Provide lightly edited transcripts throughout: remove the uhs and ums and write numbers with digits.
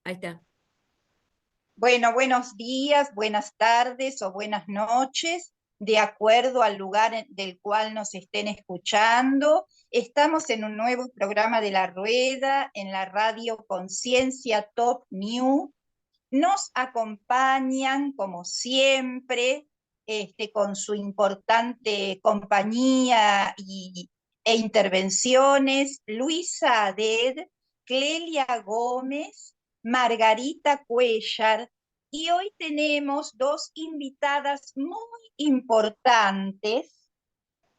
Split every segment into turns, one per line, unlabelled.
Ahí está.
Bueno, buenos días, buenas tardes o buenas noches, de acuerdo al lugar del cual nos estén escuchando. Estamos en un nuevo programa de La Rueda, en la radio Conciencia Top New. Nos acompañan, como siempre, con su importante compañía e intervenciones, Luisa Aded, Clelia Gómez, Margarita Cuellar, y hoy tenemos dos invitadas muy importantes,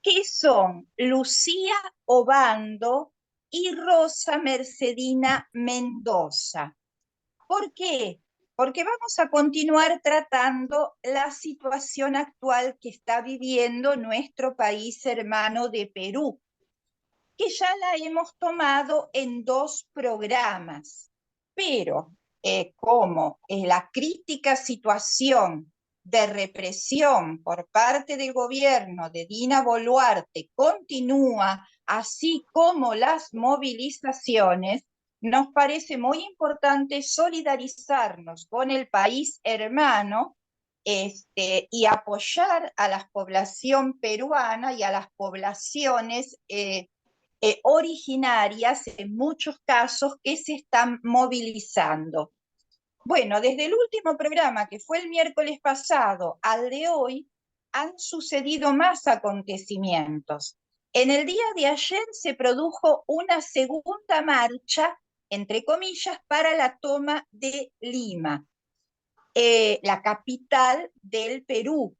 que son Lucía Obando y Rosa Mercedina Mendoza. ¿Por qué? Porque vamos a continuar tratando la situación actual que está viviendo nuestro país hermano de Perú, que ya la hemos tomado en dos programas, pero como la crítica situación de represión por parte del gobierno de Dina Boluarte continúa, así como las movilizaciones, nos parece muy importante solidarizarnos con el país hermano, y apoyar a la población peruana y a las poblaciones originarias, en muchos casos, que se están movilizando. Bueno, desde el último programa, que fue el miércoles pasado, al de hoy, han sucedido más acontecimientos. En el día de ayer se produjo una segunda marcha, entre comillas, para la toma de Lima, la capital del Perú.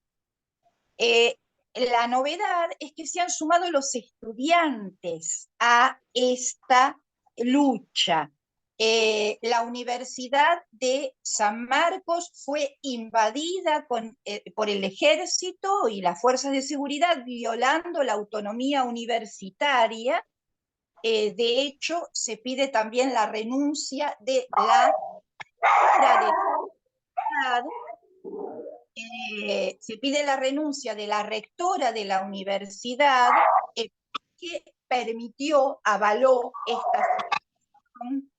La novedad es que se han sumado los estudiantes a esta lucha. La Universidad de San Marcos fue invadida por el ejército y las fuerzas de seguridad, violando la autonomía universitaria. De hecho, se pide también la renuncia de la se pide la renuncia de la rectora de la universidad, que permitió, avaló esta situación.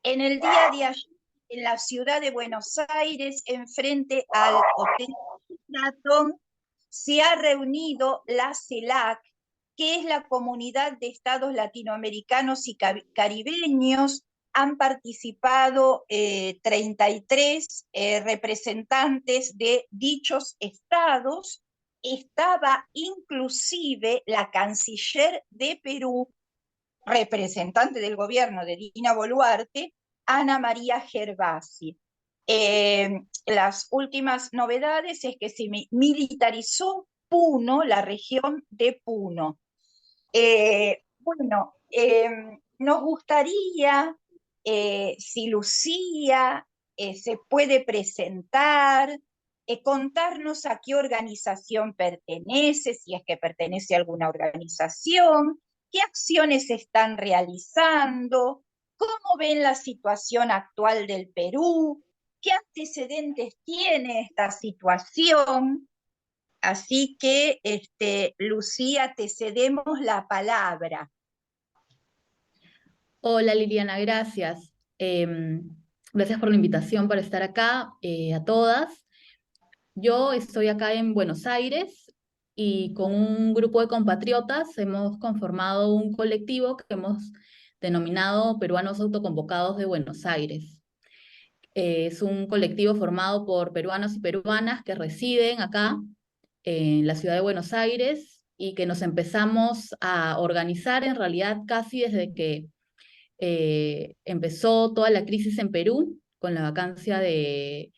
En el día de ayer, en la ciudad de Buenos Aires, enfrente al Hotel Sheraton, se ha reunido la CELAC, que es la Comunidad de Estados Latinoamericanos y Caribeños. Han participado 33 representantes de dichos estados. Estaba inclusive la canciller de Perú, representante del gobierno de Dina Boluarte, Ana María Gervasi. Las últimas novedades es que se militarizó Puno, la región de Puno. Bueno, nos gustaría, si Lucía se puede presentar, contarnos a qué organización pertenece, si es que pertenece a alguna organización, qué acciones están realizando, cómo ven la situación actual del Perú, qué antecedentes tiene esta situación. Así que, Lucía, te cedemos la palabra.
Hola Liliana, gracias. Gracias por la invitación para estar acá, a todas. Yo estoy acá en Buenos Aires y con un grupo de compatriotas hemos conformado un colectivo que hemos denominado Peruanos Autoconvocados de Buenos Aires. Es un colectivo formado por peruanos y peruanas que residen acá en la ciudad de Buenos Aires y que nos empezamos a organizar en realidad casi desde que empezó toda la crisis en Perú con la vacancia del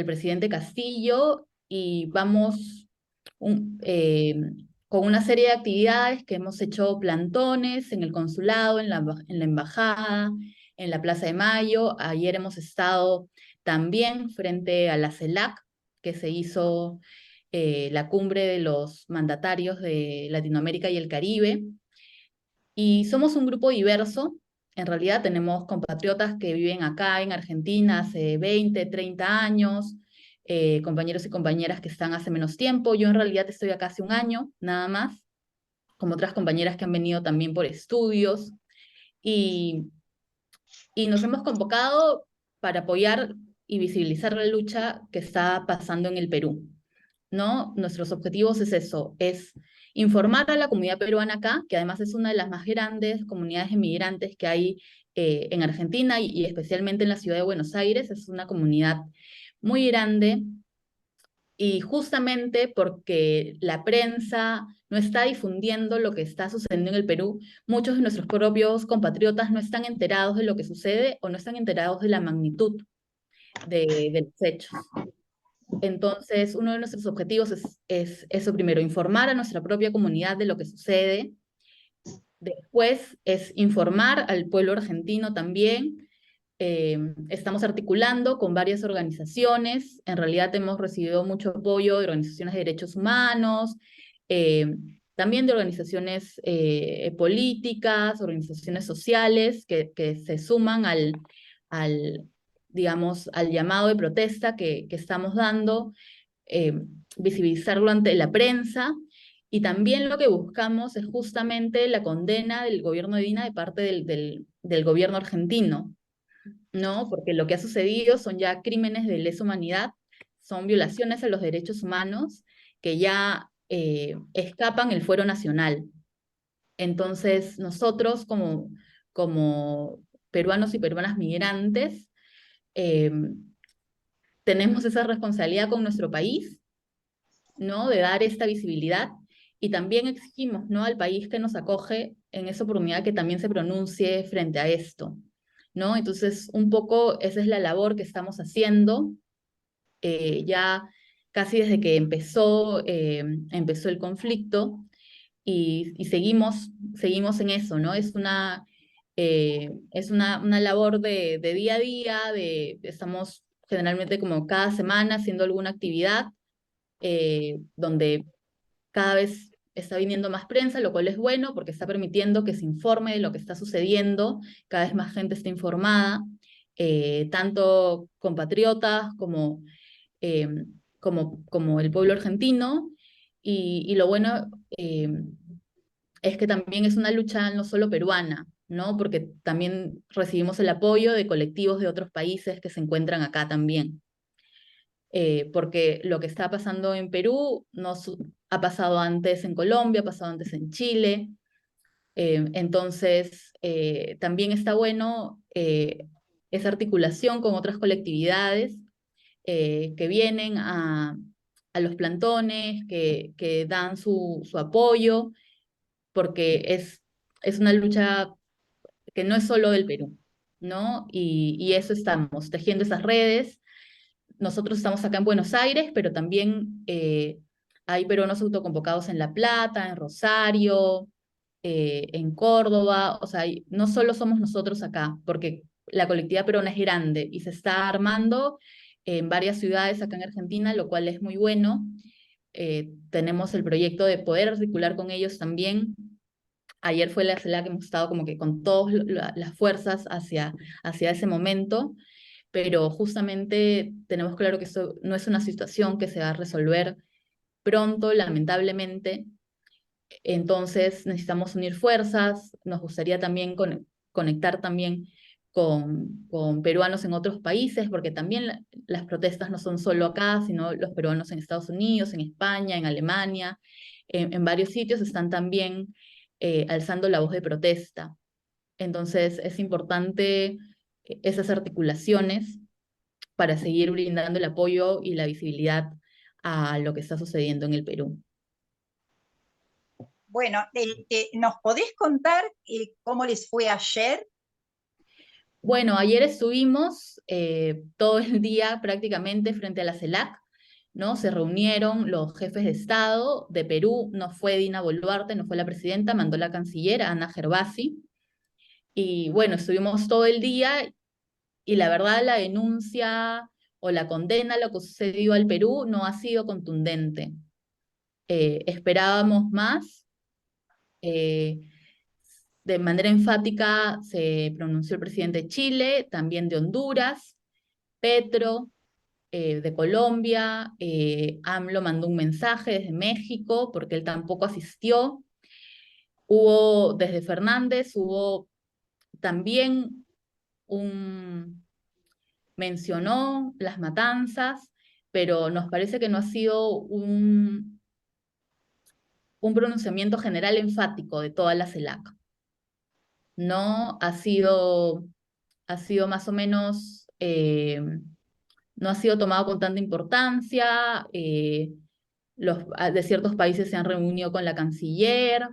presidente Castillo y vamos con una serie de actividades que hemos hecho plantones en el consulado, en la embajada, en la Plaza de Mayo. Ayer hemos estado también frente a la CELAC, que se hizo la cumbre de los mandatarios de Latinoamérica y el Caribe. Y somos un grupo diverso. En realidad tenemos compatriotas que viven acá en Argentina hace 20, 30 años, compañeros y compañeras que están hace menos tiempo. Yo en realidad estoy acá hace un año, nada más. como otras compañeras que han venido también por estudios, y, y nos hemos convocado para apoyar y visibilizar la lucha que está pasando en el Perú, ¿no? Nuestros objetivos es eso, es informar a la comunidad peruana acá, que además es una de las más grandes comunidades inmigrantes que hay en Argentina y especialmente en la ciudad de Buenos Aires. Es una comunidad muy grande y justamente porque la prensa no está difundiendo lo que está sucediendo en el Perú, muchos de nuestros propios compatriotas no están enterados de lo que sucede o no están enterados de la magnitud de los hechos. Entonces, uno de nuestros objetivos es eso primero, informar a nuestra propia comunidad de lo que sucede. Después es informar al pueblo argentino también. Estamos articulando con varias organizaciones. En realidad hemos recibido mucho apoyo de organizaciones de derechos humanos, eh, también de organizaciones políticas, organizaciones sociales que se suman al, digamos, al llamado de protesta que estamos dando, eh, visibilizarlo ante la prensa. Y también lo que buscamos es justamente la condena del gobierno de Dina de parte del gobierno argentino, ¿no? Porque lo que ha sucedido son ya crímenes de lesa humanidad, son violaciones a los derechos humanos que ya escapan el fuero nacional. Entonces, nosotros como peruanos y peruanas migrantes, eh, tenemos esa responsabilidad con nuestro país, ¿no? De dar esta visibilidad y también exigimos, ¿no? Al país que nos acoge en esa oportunidad que también se pronuncie frente a esto, ¿no? Entonces, un poco esa es la labor que estamos haciendo, ya casi desde que empezó el conflicto y seguimos en eso, ¿no? Es una labor de día a día, estamos generalmente como cada semana haciendo alguna actividad donde cada vez está viniendo más prensa, lo cual es bueno porque está permitiendo que se informe de lo que está sucediendo, cada vez más gente está informada, tanto compatriotas eh, como el pueblo argentino, y lo bueno es que también es una lucha no solo peruana, ¿no? Porque también recibimos el apoyo de colectivos de otros países que se encuentran acá también. Porque lo que está pasando en Perú ha pasado antes en Colombia, ha pasado antes en Chile. Entonces, también está bueno esa articulación con otras colectividades que vienen a los plantones, que dan su apoyo, porque es una lucha que no es solo del Perú, ¿no? Y eso estamos, tejiendo esas redes. Nosotros estamos acá en Buenos Aires, pero también hay peruanos autoconvocados en La Plata, en Rosario, en Córdoba. O sea, no solo somos nosotros acá, porque la colectividad peruana es grande y se está armando en varias ciudades acá en Argentina, lo cual es muy bueno. Tenemos el proyecto de poder articular con ellos también. Ayer fue la CELAC que hemos estado como que con todas las fuerzas hacia ese momento, pero justamente tenemos claro que esto no es una situación que se va a resolver pronto, lamentablemente. Entonces necesitamos unir fuerzas, nos gustaría también conectar también con peruanos en otros países, porque también las protestas no son solo acá, sino los peruanos en Estados Unidos, en España, en Alemania, en varios sitios están también alzando la voz de protesta. Entonces es importante esas articulaciones para seguir brindando el apoyo y la visibilidad a lo que está sucediendo en el Perú.
Bueno, ¿nos podés contar cómo les fue ayer?
Bueno, ayer estuvimos todo el día prácticamente frente a la CELAC, ¿no? Se reunieron los jefes de Estado de Perú, no fue Dina Boluarte, no fue la presidenta, mandó la canciller Ana Gervasi, y bueno, estuvimos todo el día y la verdad la denuncia o la condena a lo que sucedió al Perú no ha sido contundente. Esperábamos más. eh, de manera enfática se pronunció el presidente de Chile, también de Honduras, Petro, de Colombia, AMLO mandó un mensaje desde México porque él tampoco asistió. Hubo, desde Fernández, hubo también mencionó las matanzas, pero nos parece que no ha sido un pronunciamiento general enfático de toda la CELAC. No ha sido más o menos, no ha sido tomado con tanta importancia. De ciertos países se han reunido con la canciller,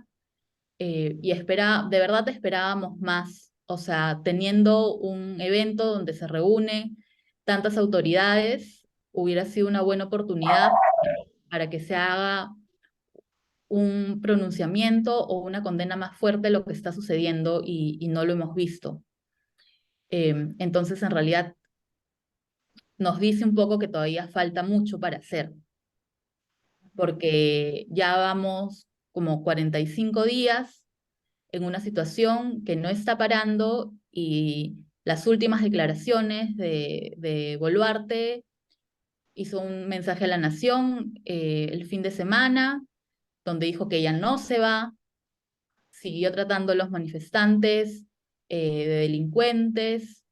y de verdad esperábamos más. O sea, teniendo un evento donde se reúne tantas autoridades, hubiera sido una buena oportunidad para que se haga un pronunciamiento o una condena más fuerte de lo que está sucediendo y no lo hemos visto. Entonces, en realidad, nos dice un poco que todavía falta mucho para hacer, porque ya vamos como 45 días en una situación que no está parando, y las últimas declaraciones de Boluarte hizo un mensaje a la nación el fin de semana, donde dijo que ella no se va, siguió tratando a los manifestantes de delincuentes,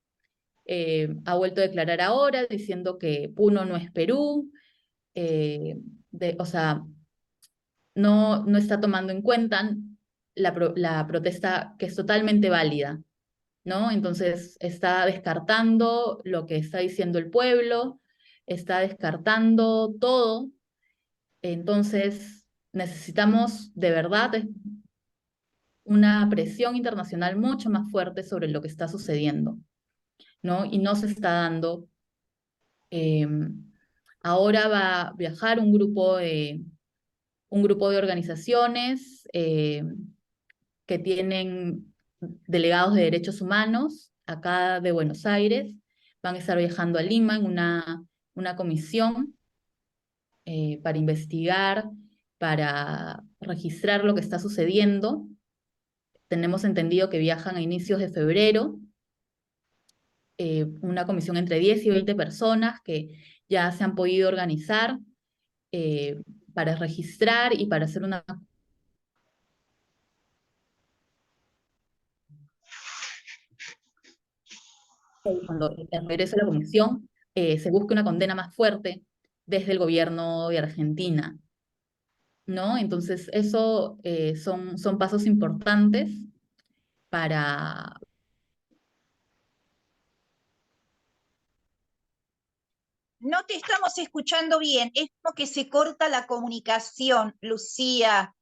ha vuelto a declarar ahora diciendo que Puno no es Perú, o sea, no está tomando en cuenta la protesta, que es totalmente válida, ¿no? Entonces está descartando lo que está diciendo el pueblo, está descartando todo. Entonces necesitamos de verdad una presión internacional mucho más fuerte sobre lo que está sucediendo, ¿no? Y no se está dando. Eh, Ahora va a viajar un grupo de organizaciones que tienen delegados de derechos humanos acá de Buenos Aires. Van a estar viajando a Lima en una comisión para investigar, para registrar lo que está sucediendo. Tenemos entendido que viajan a inicios de febrero, una comisión entre 10 y 20 personas que ya se han podido organizar eh, para registrar y para hacer cuando regrese la comisión, se busque una condena más fuerte desde el gobierno de Argentina, ¿no? Entonces, eso son pasos importantes para...
No te estamos escuchando bien, es como que se corta la comunicación, Lucía.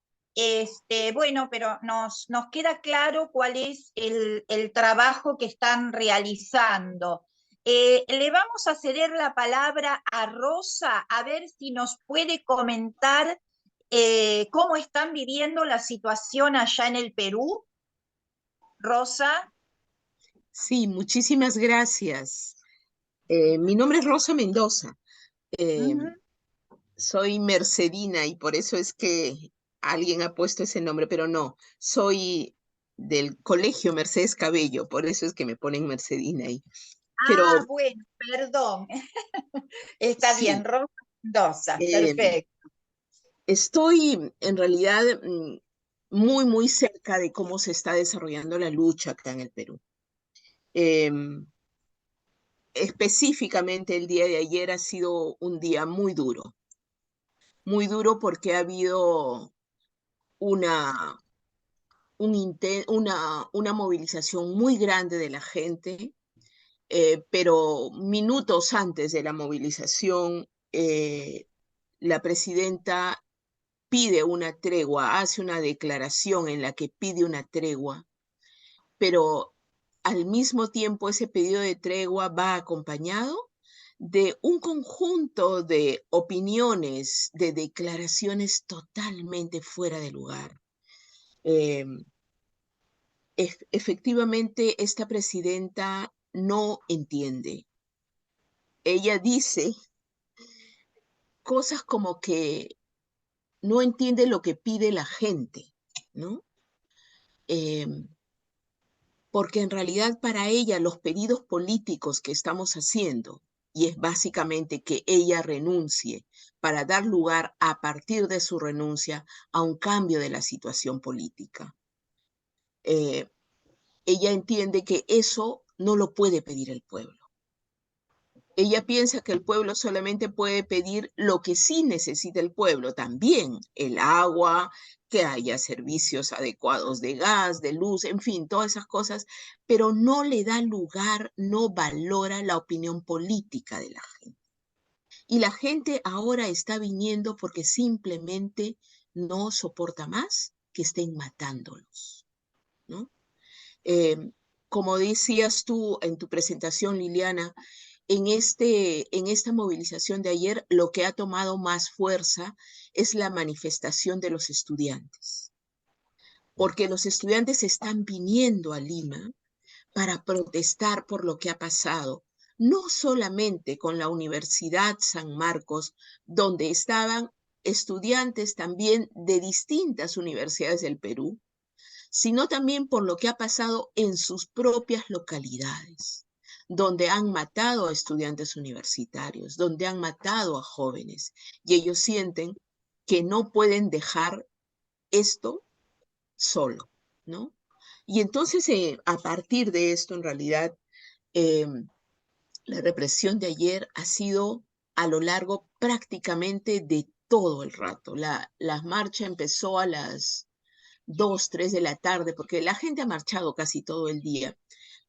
Bueno, pero nos queda claro cuál es el trabajo que están realizando. Le vamos a ceder la palabra a Rosa, a ver si nos puede comentar cómo están viviendo la situación allá en el Perú. Rosa.
Sí, muchísimas gracias. Mi nombre es Rosa Mendoza. Eh, Soy mercedina y por eso es que alguien ha puesto ese nombre, pero no, soy del Colegio Mercedes Cabello, por eso es que me ponen Mercedina ahí. Pero
Bueno, perdón. Está
sí,
bien, Rosa Mendoza,
eh,
perfecto.
estoy en realidad muy cerca de cómo se está desarrollando la lucha acá en el Perú. Específicamente el día de ayer ha sido un día muy duro porque ha habido una, una movilización muy grande de la gente, pero minutos antes de la movilización, la presidenta pide una tregua, hace una declaración en la que pide una tregua, pero al mismo tiempo ese pedido de tregua va acompañado de un conjunto de opiniones, de declaraciones totalmente fuera de lugar. Eh, Efectivamente, esta presidenta no entiende. Ella dice cosas como que no entiende lo que pide la gente, ¿no? Eh, Porque en realidad para ella los pedidos políticos que estamos haciendo, y es básicamente que ella renuncie para dar lugar a partir de su renuncia a un cambio de la situación política. ella entiende que eso no lo puede pedir el pueblo. Ella piensa que el pueblo solamente puede pedir lo que sí necesita el pueblo, también el agua, que haya servicios adecuados de gas, de luz, en fin, todas esas cosas, pero no le da lugar, no valora la opinión política de la gente. Y la gente ahora está viniendo porque simplemente no soporta más que estén matándolos, ¿no? Como decías tú en tu presentación, Liliana, en esta movilización de ayer, lo que ha tomado más fuerza es la manifestación de los estudiantes, porque los estudiantes están viniendo a Lima para protestar por lo que ha pasado, no solamente con la Universidad San Marcos, donde estaban estudiantes también de distintas universidades del Perú, sino también por lo que ha pasado en sus propias localidades, donde han matado a estudiantes universitarios, donde han matado a jóvenes, y ellos sienten que no pueden dejar esto solo, ¿no? Y entonces, a partir de esto, en realidad, la represión de ayer ha sido a lo largo prácticamente de todo el rato. La marcha empezó a las 2, 3 de la tarde, porque la gente ha marchado casi todo el día.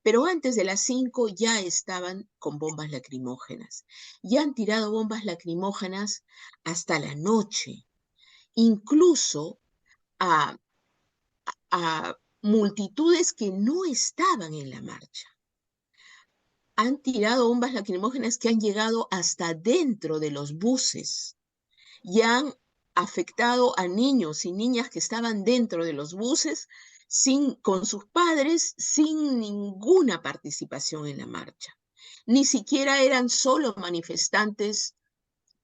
Pero antes de las 5 ya estaban con bombas lacrimógenas. Ya han tirado bombas lacrimógenas hasta la noche, incluso a multitudes que no estaban en la marcha. Han tirado bombas lacrimógenas que han llegado hasta dentro de los buses y han afectado a niños y niñas que estaban dentro de los buses con sus padres, sin ninguna participación en la marcha. Ni siquiera eran solo manifestantes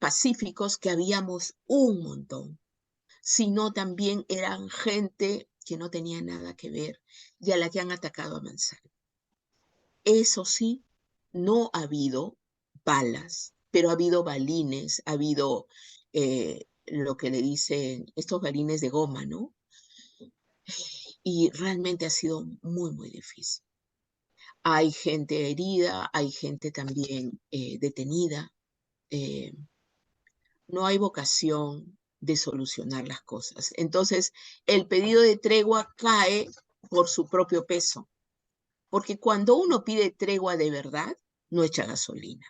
pacíficos, que habíamos un montón, sino también eran gente que no tenía nada que ver y a la que han atacado a mansalva. Eso sí, no ha habido balas, pero ha habido balines, ha habido lo que le dicen estos balines de goma, ¿no? Y realmente ha sido muy, muy difícil. Hay gente herida, hay gente también detenida. No hay vocación de solucionar las cosas. Entonces, el pedido de tregua cae por su propio peso, porque cuando uno pide tregua de verdad, no echa gasolina.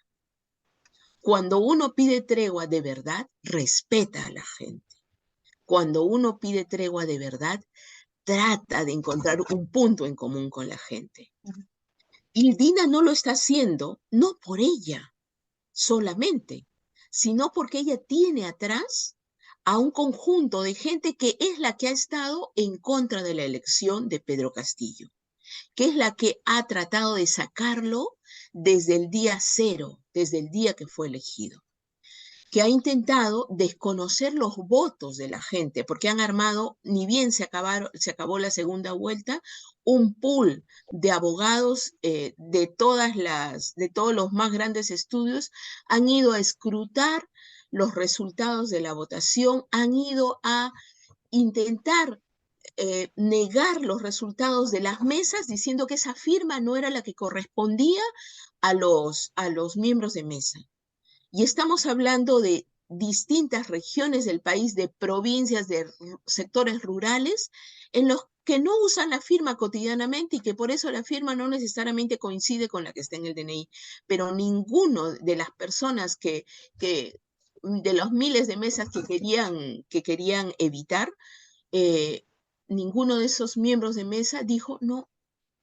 Cuando uno pide tregua de verdad, respeta a la gente. Cuando uno pide tregua de verdad, trata de encontrar un punto en común con la gente. Y Dina no lo está haciendo, no por ella solamente, sino porque ella tiene atrás a un conjunto de gente que es la que ha estado en contra de la elección de Pedro Castillo, que es la que ha tratado de sacarlo desde el día cero, desde el día que fue elegido, que ha intentado desconocer los votos de la gente, porque han armado, ni bien se acabó la segunda vuelta, un pool de abogados de todos los más grandes estudios, han ido a escrutar los resultados de la votación, han ido a intentar negar los resultados de las mesas, diciendo que esa firma no era la que correspondía a los miembros de mesa. Y estamos hablando de distintas regiones del país, de provincias, de sectores rurales, en los que no usan la firma cotidianamente y que por eso la firma no necesariamente coincide con la que está en el DNI. Pero ninguno de las personas de los miles de mesas que querían evitar, ninguno de esos miembros de mesa dijo, no,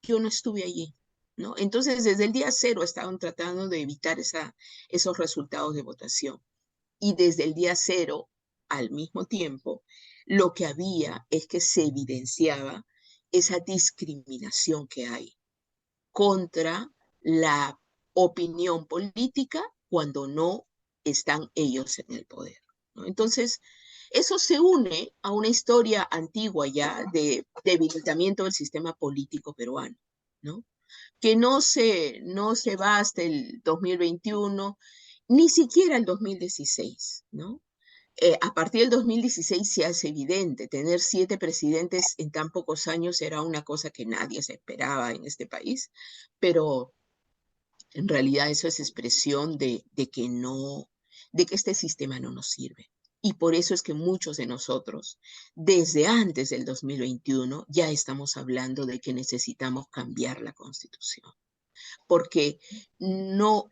yo no estuve allí, ¿no? Entonces, desde el día cero estaban tratando de evitar esos resultados de votación. Y desde el día cero, al mismo tiempo, lo que había es que se evidenciaba esa discriminación que hay contra la opinión política cuando no están ellos en el poder, ¿no? Entonces, eso se une a una historia antigua ya de debilitamiento del sistema político peruano, ¿no? Que no se va hasta el 2021, ni siquiera el 2016, ¿no? A partir del 2016 se hace evidente, tener 7 presidentes en tan pocos años era una cosa que nadie se esperaba en este país, pero en realidad eso es expresión de que este sistema no nos sirve. Y por eso es que muchos de nosotros, desde antes del 2021, ya estamos hablando de que necesitamos cambiar la Constitución. Porque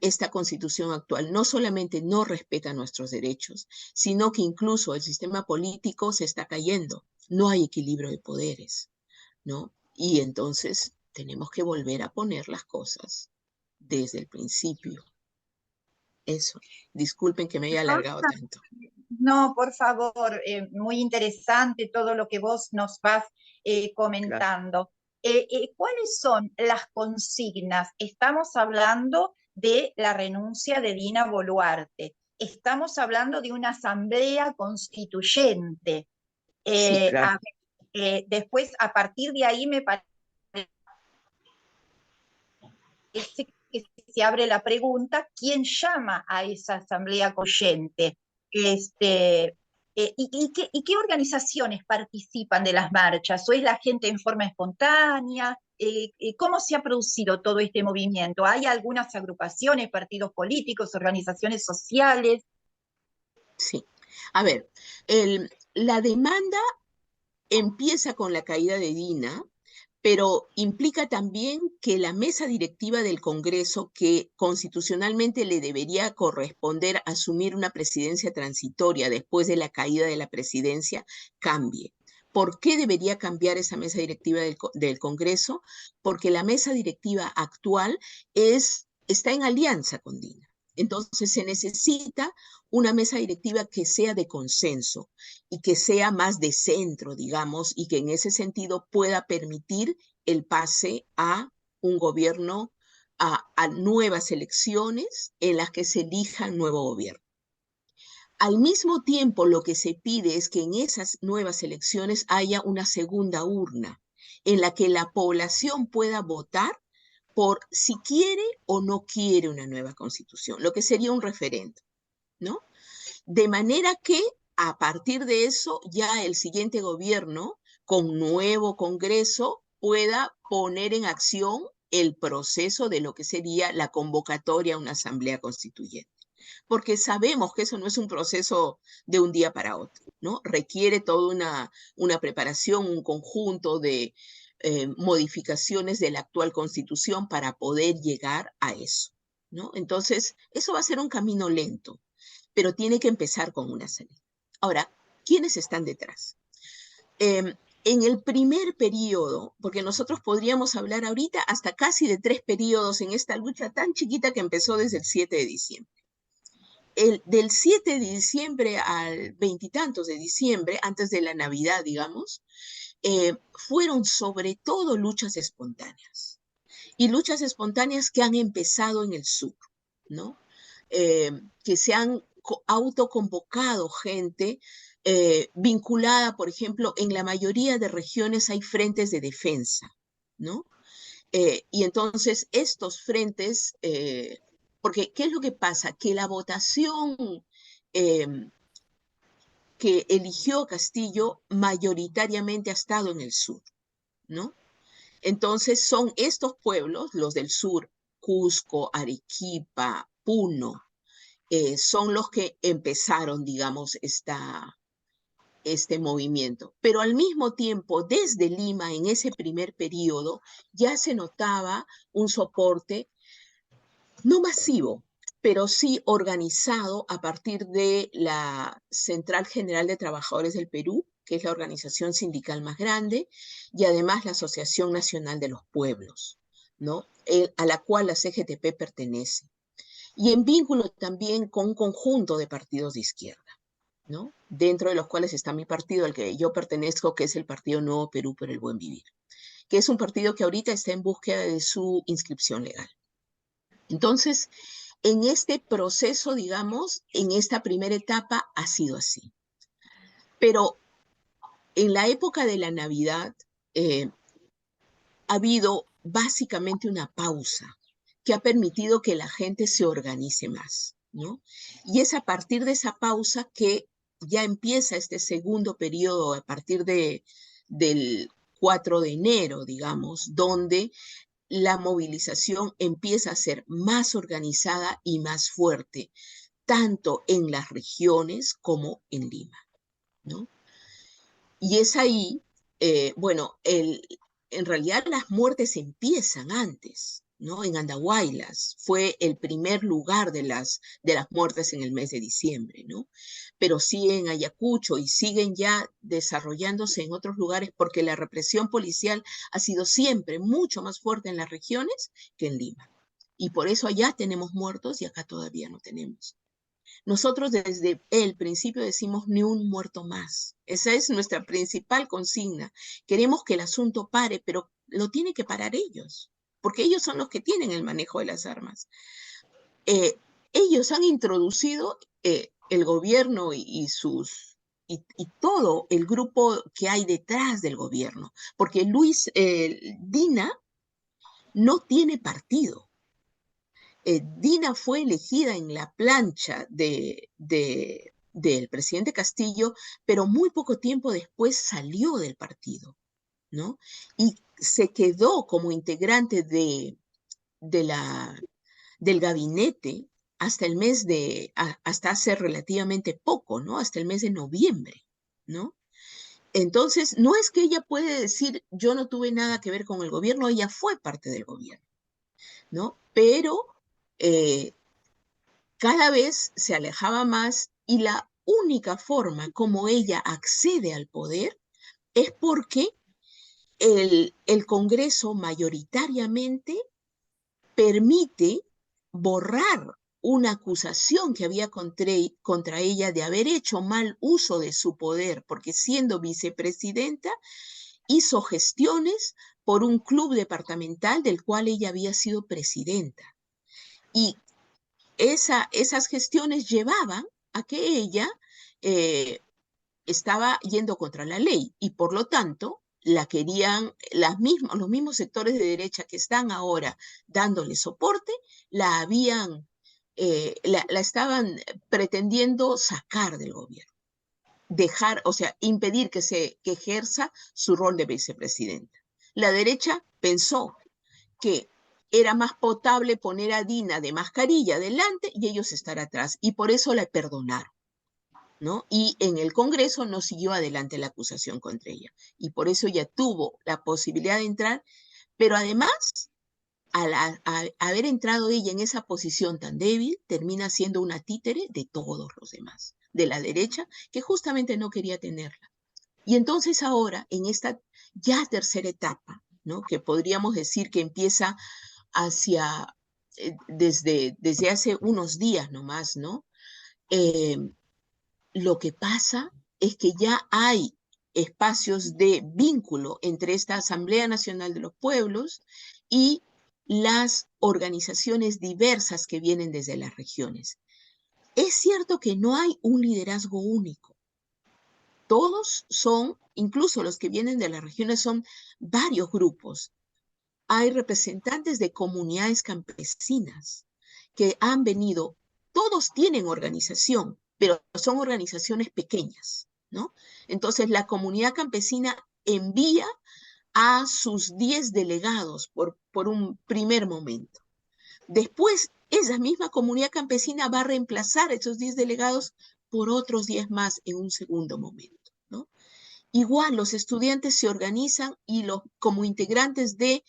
esta Constitución actual no solamente no respeta nuestros derechos, sino que incluso el sistema político se está cayendo. No hay equilibrio de poderes, ¿no? Y entonces tenemos que volver a poner las cosas desde el principio. Eso. Disculpen que me haya alargado tanto.
No, por favor, muy interesante todo lo que vos nos vas comentando. ¿Cuáles son las consignas? Estamos hablando de la renuncia de Dina Boluarte. Estamos hablando de una asamblea constituyente.
Sí, claro.
Después, a partir de ahí, me parece que se abre la pregunta, ¿quién llama a esa asamblea constituyente? ¿Y qué organizaciones participan de las marchas? ¿O es la gente en forma espontánea? ¿Cómo se ha producido todo este movimiento? ¿Hay algunas agrupaciones, partidos políticos, organizaciones sociales?
Sí. A ver, la demanda empieza con la caída de Dina, pero implica también que la mesa directiva del Congreso, que constitucionalmente le debería corresponder asumir una presidencia transitoria después de la caída de la presidencia, cambie. ¿Por qué debería cambiar esa mesa directiva del Congreso? Porque la mesa directiva actual está en alianza con Dina. Entonces se necesita una mesa directiva que sea de consenso y que sea más de centro, digamos, y que en ese sentido pueda permitir el pase a un gobierno, a nuevas elecciones en las que se elija un nuevo gobierno. Al mismo tiempo, lo que se pide es que en esas nuevas elecciones haya una segunda urna en la que la población pueda votar por si quiere o no quiere una nueva constitución, lo que sería un referéndum, ¿no? De manera que a partir de eso ya el siguiente gobierno, con nuevo Congreso, pueda poner en acción el proceso de lo que sería la convocatoria a una asamblea constituyente. Porque sabemos que eso no es un proceso de un día para otro, ¿no? Requiere toda una preparación, un conjunto de modificaciones de la actual Constitución para poder llegar a eso, ¿no? Entonces, eso va a ser un camino lento, pero tiene que empezar con una salida. Ahora, ¿quiénes están detrás? En el primer periodo, porque nosotros podríamos hablar ahorita hasta casi de 3 periodos en esta lucha tan chiquita que empezó desde el 7 de diciembre. Del 7 de diciembre al 20 y tantos de diciembre, antes de la Navidad, digamos, fueron sobre todo luchas espontáneas. Y luchas espontáneas que han empezado en el sur, ¿no? Que se han autoconvocado gente vinculada, por ejemplo, en la mayoría de regiones hay frentes de defensa, ¿no? Y entonces estos frentes, porque ¿qué es lo que pasa? Que la votación que eligió Castillo mayoritariamente ha estado en el sur, ¿no? Entonces son estos pueblos, los del sur, Cusco, Arequipa, Puno, son los que empezaron, digamos, este movimiento. Pero al mismo tiempo, desde Lima, en ese primer periodo, ya se notaba un soporte no masivo, pero sí organizado a partir de la Central General de Trabajadores del Perú, que es la organización sindical más grande, y además la Asociación Nacional de los Pueblos, ¿no? A la cual la CGTP pertenece. Y en vínculo también con un conjunto de partidos de izquierda, ¿no? Dentro de los cuales está mi partido, al que yo pertenezco, que es el Partido Nuevo Perú por el Buen Vivir, que es un partido que ahorita está en búsqueda de su inscripción legal. Entonces, en este proceso, digamos, en esta primera etapa ha sido así. Pero en la época de la Navidad ha habido básicamente una pausa que ha permitido que la gente se organice más, ¿no? Y es a partir de esa pausa que ya empieza este segundo periodo a partir del 4 de enero, digamos, donde la movilización empieza a ser más organizada y más fuerte, tanto en las regiones como en Lima, ¿no? Y es ahí, bueno, en realidad las muertes empiezan antes, ¿no? En Andahuaylas fue el primer lugar de las muertes en el mes de diciembre, ¿no? Pero sí en Ayacucho y siguen ya desarrollándose en otros lugares porque la represión policial ha sido siempre mucho más fuerte en las regiones que en Lima. Y por eso allá tenemos muertos y acá todavía no tenemos. Nosotros desde el principio decimos ni un muerto más. Esa es nuestra principal consigna. Queremos que el asunto pare, pero lo tienen que parar ellos, porque ellos son los que tienen el manejo de las armas. Ellos han introducido el gobierno y todo el grupo que hay detrás del gobierno, porque Dina no tiene partido. Dina fue elegida en la plancha del presidente Castillo, pero muy poco tiempo después salió del partido, ¿no? Y se quedó como integrante del gabinete hasta hace relativamente poco, ¿no? Hasta el mes de noviembre, ¿no? Entonces, no es que ella puede decir, yo no tuve nada que ver con el gobierno, ella fue parte del gobierno, ¿no? Pero cada vez se alejaba más y la única forma como ella accede al poder es porque el Congreso mayoritariamente permite borrar una acusación que había contra ella de haber hecho mal uso de su poder, porque siendo vicepresidenta hizo gestiones por un club departamental del cual ella había sido presidenta. Y esas gestiones llevaban a que ella estaba yendo contra la ley y por lo tanto la querían, los mismos sectores de derecha que están ahora dándole soporte, la estaban pretendiendo sacar del gobierno, o sea, impedir que ejerza su rol de vicepresidenta. La derecha pensó que era más potable poner a Dina de mascarilla delante y ellos estar atrás, y por eso la perdonaron, ¿no? Y en el Congreso no siguió adelante la acusación contra ella, y por eso ella tuvo la posibilidad de entrar, pero además, al haber entrado ella en esa posición tan débil, termina siendo una títere de todos los demás, de la derecha, que justamente no quería tenerla. Y entonces ahora, en esta ya tercera etapa, ¿no? Que podríamos decir que empieza desde hace unos días nomás, ¿no? Lo que pasa es que ya hay espacios de vínculo entre esta Asamblea Nacional de los Pueblos y las organizaciones diversas que vienen desde las regiones. Es cierto que no hay un liderazgo único. Todos son, incluso los que vienen de las regiones, son varios grupos. Hay representantes de comunidades campesinas que han venido, todos tienen organización, pero son organizaciones pequeñas, ¿no? Entonces la comunidad campesina envía a sus 10 delegados por un primer momento. Después, esa misma comunidad campesina va a reemplazar a esos 10 delegados por otros 10 más en un segundo momento, ¿no? Igual los estudiantes se organizan y como integrantes de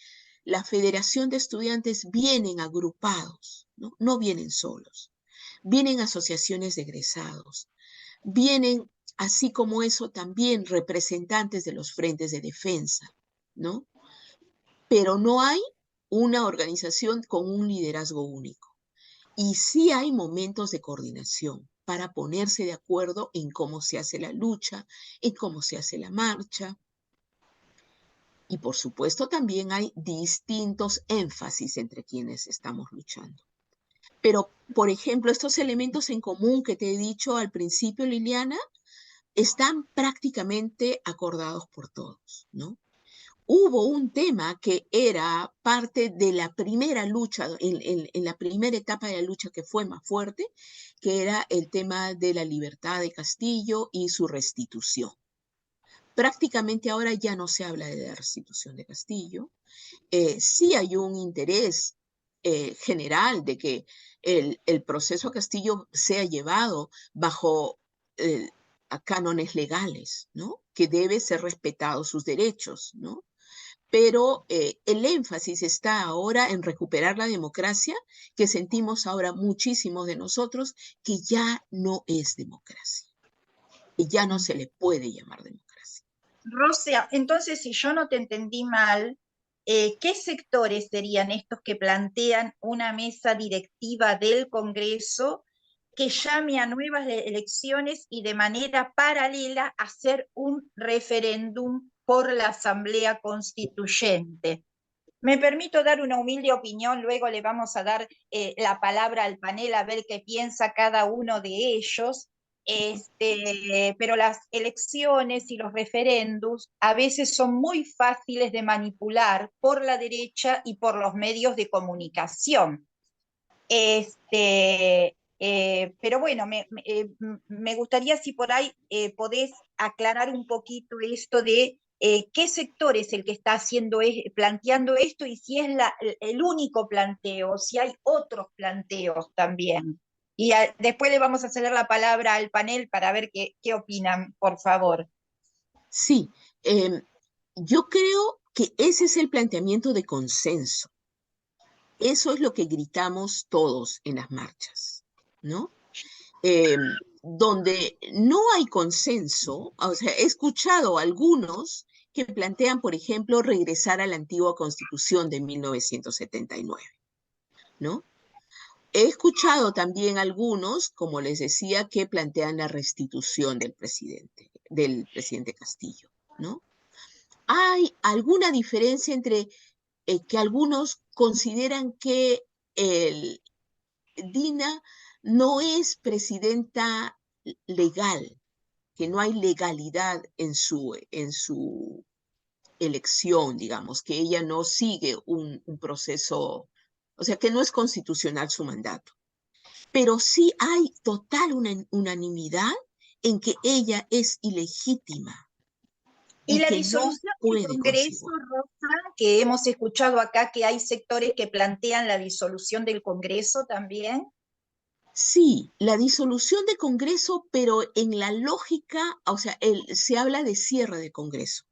la Federación de Estudiantes vienen agrupados, ¿no? No vienen solos, vienen asociaciones de egresados, vienen, así como eso, también representantes de los frentes de defensa, ¿no? Pero no hay una organización con un liderazgo único. Y sí hay momentos de coordinación para ponerse de acuerdo en cómo se hace la lucha, en cómo se hace la marcha. Y por supuesto también hay distintos énfasis entre quienes estamos luchando. Pero, por ejemplo, estos elementos en común que te he dicho al principio, Liliana, están prácticamente acordados por todos, ¿no? hubo un tema que era parte de la primera lucha, en la primera etapa de la lucha que fue más fuerte, que era el tema de la libertad de Castillo y su restitución. Prácticamente ahora ya no se habla de la restitución de Castillo. Sí hay un interés general de que el proceso a Castillo sea llevado bajo a cánones legales, ¿no? Que debe ser respetados sus derechos, ¿no? Pero el énfasis está ahora en recuperar la democracia que sentimos ahora muchísimos de nosotros, que ya no es democracia, que ya no se le puede llamar democracia.
Rosa, entonces, si yo no te entendí mal, ¿qué sectores serían estos que plantean una mesa directiva del Congreso que llame a nuevas elecciones y de manera paralela hacer un referéndum por la Asamblea Constituyente? Me permito dar una humilde opinión, luego le vamos a dar la palabra al panel a ver qué piensa cada uno de ellos. Pero las elecciones y los referéndums a veces son muy fáciles de manipular por la derecha y por los medios de comunicación. Pero bueno, me gustaría si por ahí podés aclarar un poquito esto de qué sector es el que está planteando esto y si es el único planteo, si hay otros planteos también. Y después le vamos a ceder la palabra al panel para ver qué opinan, por favor.
Sí, yo creo que ese es el planteamiento de consenso. Eso es lo que gritamos todos en las marchas, ¿no? Donde no hay consenso, o sea, he escuchado a algunos que plantean, por ejemplo, regresar a la antigua Constitución de 1979, ¿no? He escuchado también algunos, como les decía, que plantean la restitución del presidente Castillo, ¿no? ¿Hay alguna diferencia entre que algunos consideran que Dina no es presidenta legal, que no hay legalidad en su elección, digamos, que ella no sigue un proceso, o sea, que no es constitucional su mandato? Pero sí hay total unanimidad en que ella es ilegítima
Y
y
la
que no
disolución del
puede
Congreso,
consiguió.
Rosa, que hemos escuchado acá que hay sectores que plantean la disolución del Congreso también.
Sí, la disolución de Congreso, pero en la lógica, o sea, se habla de cierre de Congreso,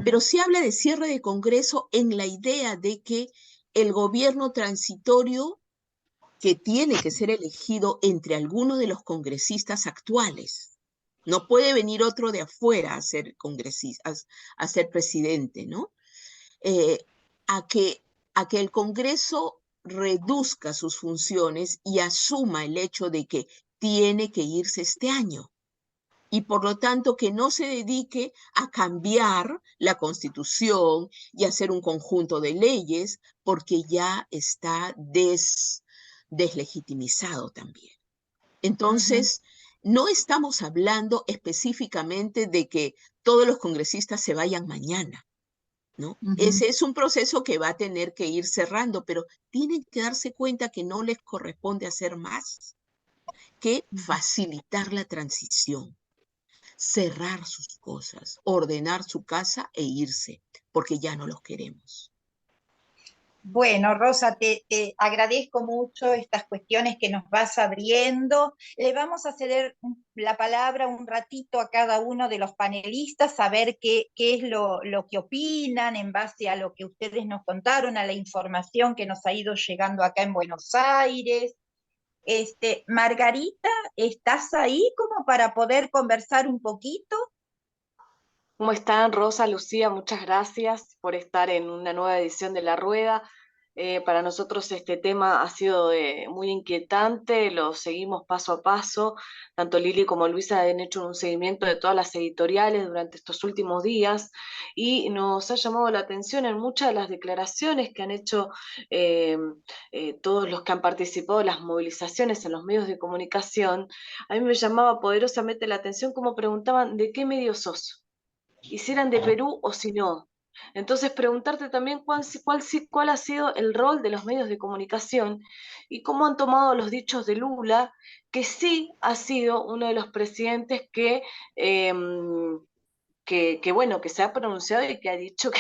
pero se habla de cierre de Congreso en la idea de que el gobierno transitorio, que tiene que ser elegido entre algunos de los congresistas actuales, no puede venir otro de afuera a ser congresista, a ser presidente, ¿no? Eh, a que el Congreso reduzca sus funciones y asuma el hecho de que tiene que irse este año y por lo tanto que no se dedique a cambiar la Constitución y hacer un conjunto de leyes porque ya está deslegitimizado también. Entonces, no estamos hablando específicamente de que todos los congresistas se vayan mañana, ¿no? Ese es un proceso que va a tener que ir cerrando, pero tienen que darse cuenta que no les corresponde hacer más que facilitar la transición, cerrar sus cosas, ordenar su casa e irse, porque ya no los queremos.
Bueno, Rosa, te agradezco mucho estas cuestiones que nos vas abriendo. Le vamos a ceder la palabra un ratito a cada uno de los panelistas, a ver qué es lo que opinan en base a lo que ustedes nos contaron, a la información que nos ha ido llegando acá en Buenos Aires. Margarita, ¿estás ahí como para poder conversar un poquito?
¿Cómo están, Rosa, Lucía? Muchas gracias por estar en una nueva edición de La Rueda. Para nosotros este tema ha sido muy inquietante, lo seguimos paso a paso. Tanto Lili como Luisa han hecho un seguimiento de todas las editoriales durante estos últimos días y nos ha llamado la atención en muchas de las declaraciones que han hecho todos los que han participado en las movilizaciones en los medios de comunicación. A mí me llamaba poderosamente la atención cómo preguntaban ¿de qué medio sos? Y si eran de Perú o si no. Entonces, preguntarte también cuál ha sido el rol de los medios de comunicación y cómo han tomado los dichos de Lula, que sí ha sido uno de los presidentes bueno, que se ha pronunciado y que ha dicho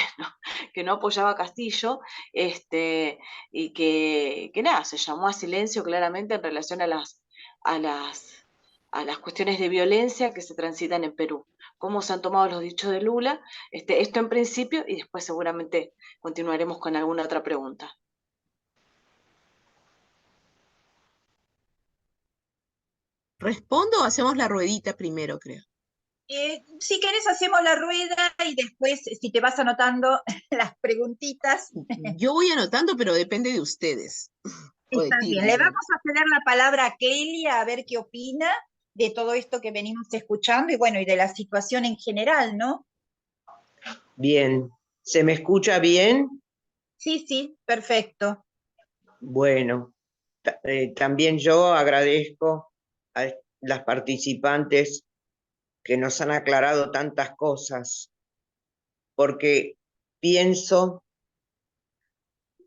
que no apoyaba a Castillo, y que nada, se llamó a silencio claramente en relación a las cuestiones de violencia que se transitan en Perú. Cómo se han tomado los dichos de Lula, esto en principio, y después seguramente continuaremos con alguna otra pregunta.
¿Respondo o hacemos la ruedita primero, creo?
Si querés hacemos la rueda y después, si te vas anotando las preguntitas,
Yo voy anotando, pero depende de ustedes. O de
está
ti,
bien. Le
Lili.
vamos a ceder la palabra a Kelia a ver qué opina de todo esto que venimos escuchando y bueno, y de la situación en general, ¿no?
Bien, ¿se me escucha bien?
Sí, perfecto.
Bueno, también yo agradezco a las participantes que nos han aclarado tantas cosas, porque pienso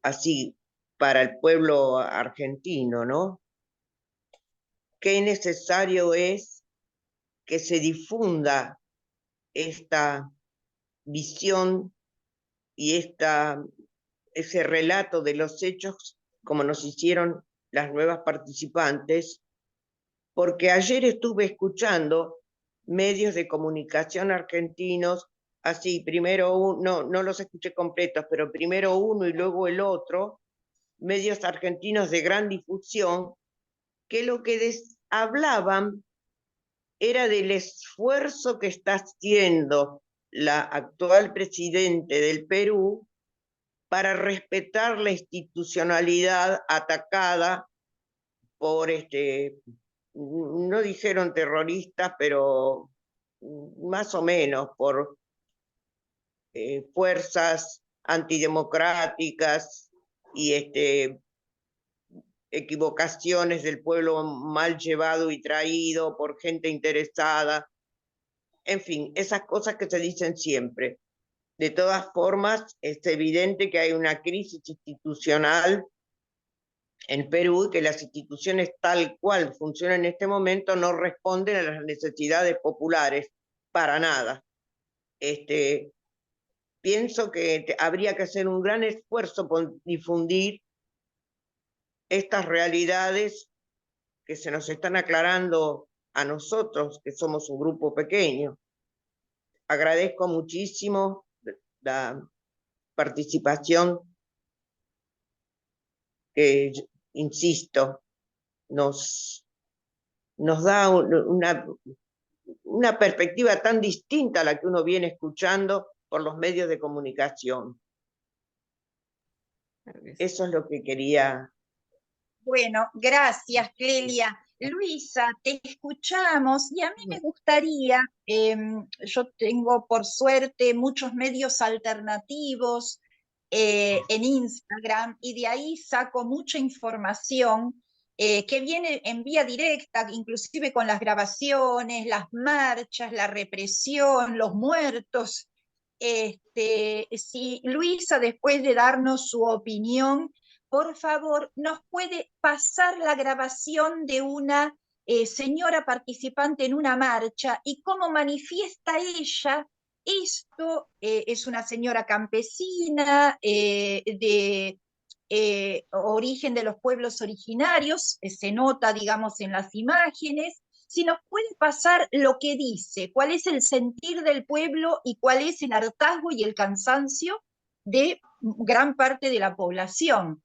así para el pueblo argentino, ¿no? Qué necesario es que se difunda esta visión y ese relato de los hechos como nos hicieron las nuevas participantes, porque ayer estuve escuchando medios de comunicación argentinos, así, primero no los escuché completos, pero primero uno y luego el otro, medios argentinos de gran difusión, que lo que hablaban era del esfuerzo que está haciendo la actual presidente del Perú para respetar la institucionalidad atacada por no dijeron terroristas, pero más o menos por fuerzas antidemocráticas y equivocaciones del pueblo mal llevado y traído por gente interesada. En fin, esas cosas que se dicen siempre. De todas formas, es evidente que hay una crisis institucional en Perú y que las instituciones tal cual funcionan en este momento no responden a las necesidades populares para nada. Pienso que habría que hacer un gran esfuerzo por difundir estas realidades que se nos están aclarando a nosotros, que somos un grupo pequeño. Agradezco muchísimo la participación que, insisto, nos da una perspectiva tan distinta a la que uno viene escuchando por los medios de comunicación. Eso es lo que quería.
Bueno, gracias, Clelia. Luisa, te escuchamos y a mí me gustaría, yo tengo por suerte muchos medios alternativos en Instagram y de ahí saco mucha información que viene en vía directa, inclusive con las grabaciones, las marchas, la represión, los muertos. Si Luisa, después de darnos su opinión, por favor, nos puede pasar la grabación de una señora participante en una marcha y cómo manifiesta ella esto. Es una señora campesina de origen de los pueblos originarios, se nota, digamos, en las imágenes. Si nos puede pasar lo que dice, cuál es el sentir del pueblo y cuál es el hartazgo y el cansancio de gran parte de la población.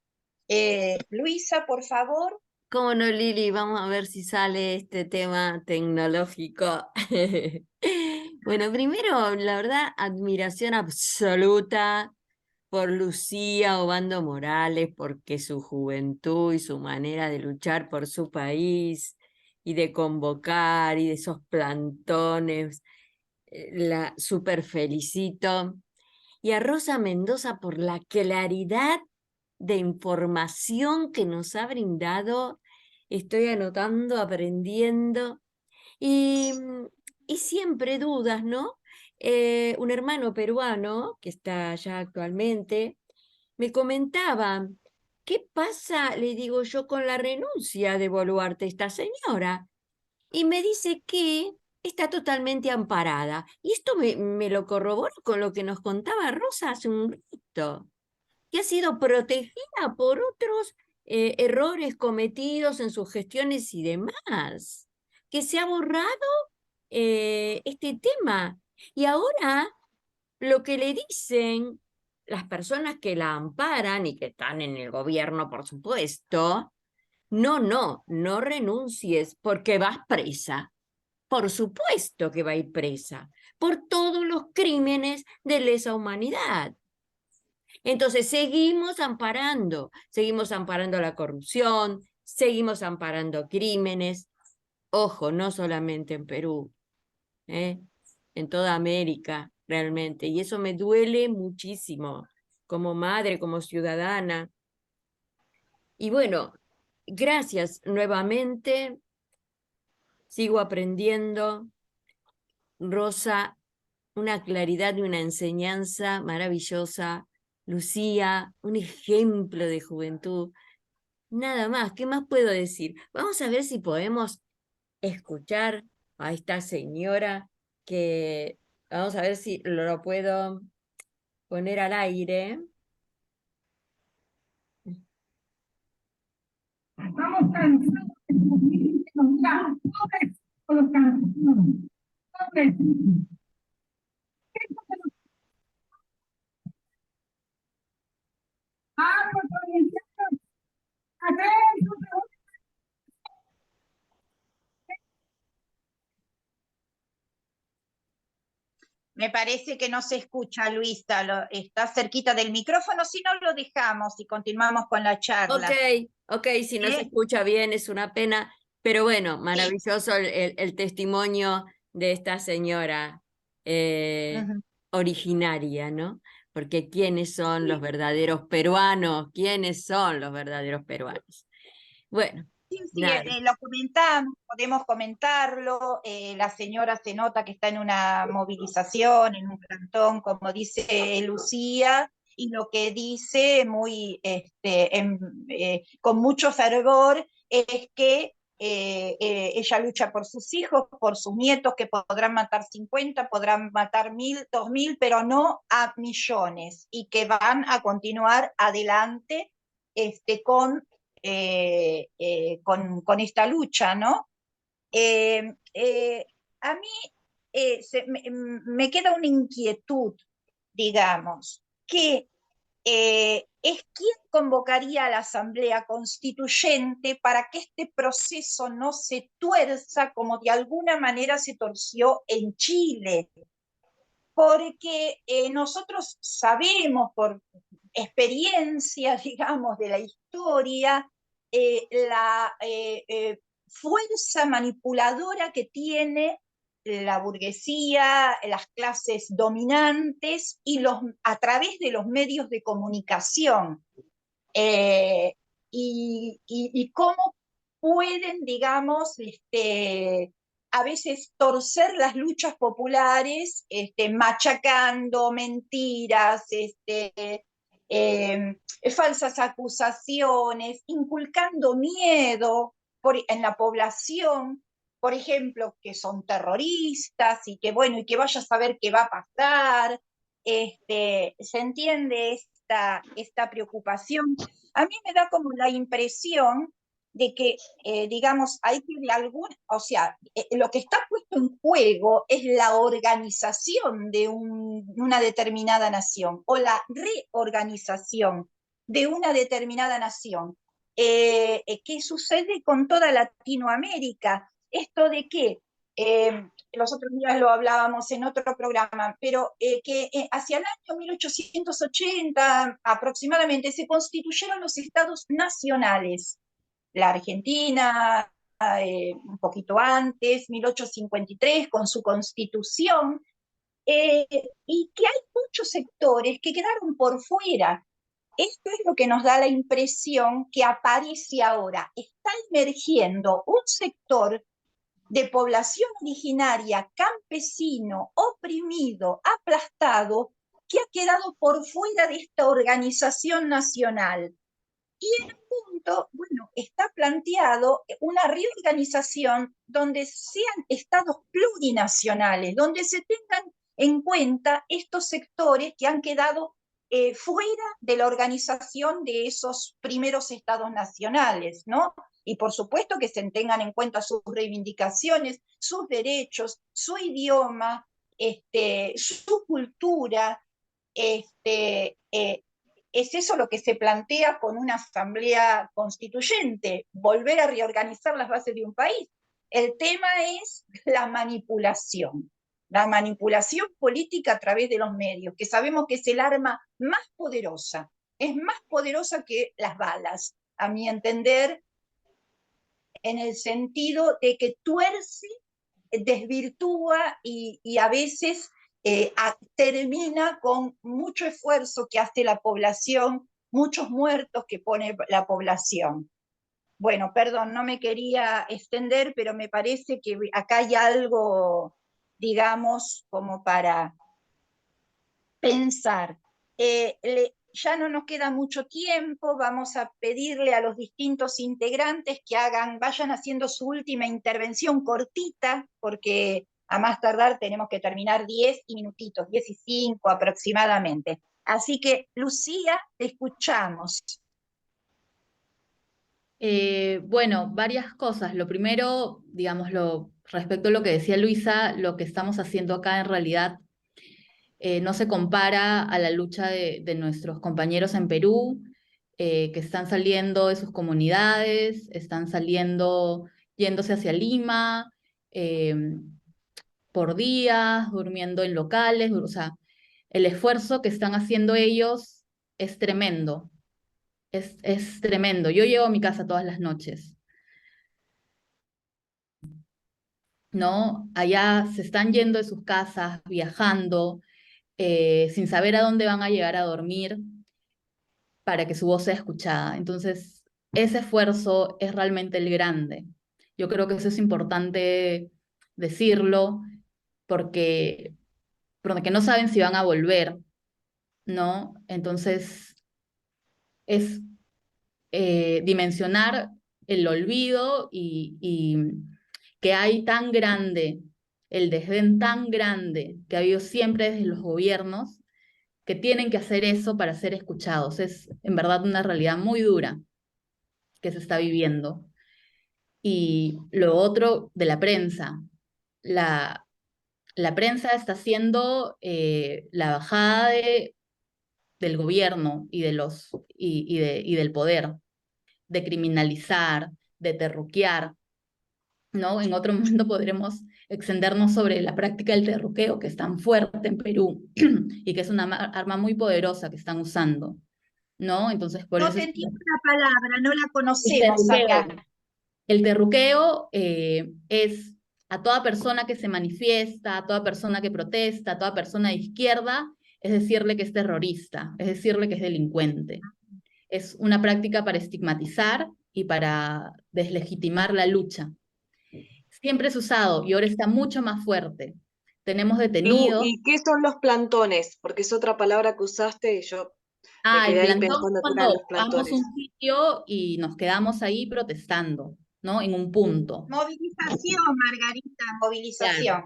Luisa, por favor.
¿Cómo no, Lili? Vamos a ver si sale este tema tecnológico. Bueno, primero, la verdad, admiración absoluta por Lucía Obando Morales, porque su juventud y su manera de luchar por su país y de convocar y de esos plantones, la super felicito. Y a Rosa Mendoza por la claridad de información que nos ha brindado. Estoy anotando, aprendiendo y siempre dudas, ¿no? un hermano peruano que está allá actualmente, me comentaba, ¿qué pasa, le digo yo, con la renuncia de Boluarte, esta señora? Y me dice que está totalmente amparada. Y esto me lo corroboró con lo que nos contaba Rosa hace un rato, que ha sido protegida por otros errores cometidos en sus gestiones y demás, que se ha borrado este tema. Y ahora lo que le dicen las personas que la amparan y que están en el gobierno, por supuesto, no renuncies porque vas presa. Por supuesto que va a ir presa por todos los crímenes de lesa humanidad. Entonces, seguimos amparando la corrupción, seguimos amparando crímenes. Ojo, no solamente en Perú, en toda América, realmente. Y eso me duele muchísimo, como madre, como ciudadana. Y bueno, gracias nuevamente. Sigo aprendiendo. Rosa, una claridad y una enseñanza maravillosa. Lucía, un ejemplo de juventud. Nada más, ¿qué más puedo decir? Vamos a ver si podemos escuchar a esta señora que, vamos a ver si lo puedo poner al aire.
Estamos cansados de sufrir con los campesinos.
Me parece que no se escucha, Luisa, está cerquita del micrófono, si no lo dejamos y continuamos con la charla.
Ok, si no se escucha bien es una pena, pero bueno, maravilloso el testimonio de esta señora originaria, ¿no? Porque ¿quiénes son los verdaderos peruanos? ¿Quiénes son los verdaderos peruanos? Bueno,
Sí,
nada.
lo comentamos, podemos comentarlo. La señora se nota que está en una movilización, en un plantón, como dice Lucía, y lo que dice muy, con mucho fervor es que ella lucha por sus hijos, por sus nietos, que podrán matar 50, podrán matar 1000, 2000, pero no a millones, y que van a continuar adelante con esta lucha, ¿no? A mí me queda una inquietud, digamos, que es quién convocaría a la Asamblea Constituyente para que este proceso no se tuerza como de alguna manera se torció en Chile. Porque nosotros sabemos por experiencia, digamos, de la historia, la fuerza manipuladora que tiene la burguesía, las clases dominantes y a través de los medios de comunicación. Y cómo pueden, digamos, a veces torcer las luchas populares, machacando mentiras, falsas acusaciones, inculcando miedo en la población, por ejemplo, que son terroristas y que bueno, y que vaya a saber qué va a pasar. ¿Se entiende esta preocupación? A mí me da como la impresión de que, digamos, hay que de o sea, lo que está puesto en juego es la organización de una determinada nación o la reorganización de una determinada nación. ¿Qué sucede con toda Latinoamérica? Esto de que los otros días lo hablábamos en otro programa, pero que hacia el año 1880 aproximadamente se constituyeron los estados nacionales. La Argentina, un poquito antes, 1853, con su constitución, y que hay muchos sectores que quedaron por fuera. Esto es lo que nos da la impresión que aparece ahora. Está emergiendo un sector de población originaria, campesino, oprimido, aplastado, que ha quedado por fuera de esta organización nacional. Y en un punto, bueno, está planteado una reorganización donde sean estados plurinacionales, donde se tengan en cuenta estos sectores que han quedado fuera de la organización de esos primeros estados nacionales, ¿no? Y por supuesto que se tengan en cuenta sus reivindicaciones, sus derechos, su idioma, su cultura, es eso lo que se plantea con una asamblea constituyente, volver a reorganizar las bases de un país. El tema es la manipulación política a través de los medios, que sabemos que es el arma más poderosa, es más poderosa que las balas, a mi entender, en el sentido de que tuerce, desvirtúa y a veces termina con mucho esfuerzo que hace la población, muchos muertos que pone la población. Bueno, perdón, no me quería extender, pero me parece que acá hay algo, digamos, como para pensar. Ya no nos queda mucho tiempo, vamos a pedirle a los distintos integrantes que vayan haciendo su última intervención cortita, porque a más tardar tenemos que terminar 10 minutitos, 15 aproximadamente. Así que, Lucía, te escuchamos.
Bueno, varias cosas. Lo primero, digámoslo, respecto a lo que decía Luisa, lo que estamos haciendo acá en realidad no se compara a la lucha de nuestros compañeros en Perú, que están saliendo de sus comunidades, están saliendo, yéndose hacia Lima, por días, durmiendo en locales, o sea, el esfuerzo que están haciendo ellos es tremendo, es tremendo. Yo llego a mi casa todas las noches, ¿no? Allá se están yendo de sus casas, viajando, sin saber a dónde van a llegar a dormir para que su voz sea escuchada. Entonces, ese esfuerzo es realmente el grande. Yo creo que eso es importante decirlo porque no saben si van a volver, ¿no? Entonces, es dimensionar el olvido y que hay tan grande, el desdén tan grande que ha habido siempre desde los gobiernos, que tienen que hacer eso para ser escuchados. Es en verdad una realidad muy dura que se está viviendo. Y lo otro de la prensa. La prensa está haciendo la bajada del gobierno y, y del poder, de criminalizar, de terruquear, ¿no? En otro momento podremos extendernos sobre la práctica del terruqueo, que es tan fuerte en Perú y que es una arma muy poderosa que están usando, ¿no? Entonces, por
No
eso
te entiendo la palabra, no la
el
conocemos acá.
terruqueo. El terruqueo es a toda persona que se manifiesta, a toda persona que protesta, a toda persona de izquierda, es decirle que es terrorista, es decirle que es delincuente. Es una práctica para estigmatizar y para deslegitimar la lucha. Siempre es usado y ahora está mucho más fuerte. Tenemos
Lu,
detenidos.
¿y qué son los plantones? Porque es otra palabra que usaste y yo me
El
quedé ahí
plantón
pensando que eran
cuando
los
vamos a
plantones.
un sitio y nos quedamos ahí protestando, ¿no? En un punto.
Movilización, Margarita,
Claro.
movilización.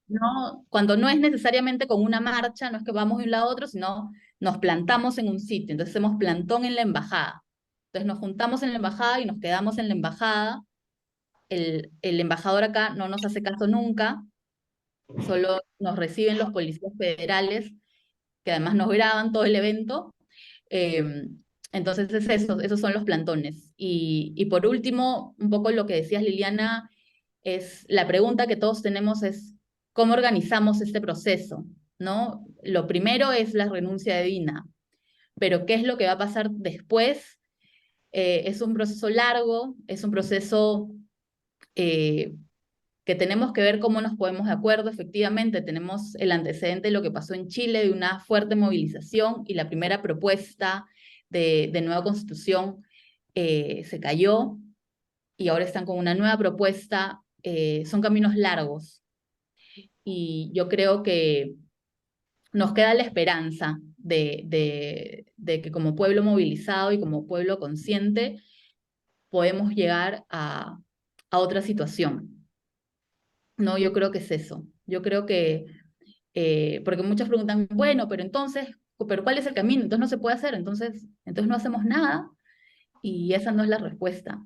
¿No? Cuando no es necesariamente con una marcha, no es que vamos de un lado a otro, sino nos plantamos en un sitio. Entonces hacemos plantón en la embajada. Entonces nos juntamos en la embajada y nos quedamos en la embajada. El embajador acá no nos hace caso nunca, solo nos reciben los policías federales, que además nos graban todo el evento. Eh, entonces es eso, esos son los plantones. Y por último, un poco lo que decías, Liliana, es la pregunta que todos tenemos es cómo organizamos este proceso, ¿no? Lo primero es la renuncia de Dina, pero ¿qué es lo que va a pasar después? Es un proceso largo, es un proceso eh, que tenemos que ver cómo nos ponemos de acuerdo. Efectivamente, tenemos el antecedente de lo que pasó en Chile, de una fuerte movilización y la primera propuesta de nueva constitución se cayó y ahora están con una nueva propuesta son caminos largos. Y yo creo que nos queda la esperanza de que como pueblo movilizado y como pueblo consciente podemos llegar a otra situación. No, yo creo que es eso. Yo creo que, porque muchas preguntan, bueno, pero ¿cuál es el camino? Entonces no se puede hacer, entonces no hacemos nada y esa no es la respuesta,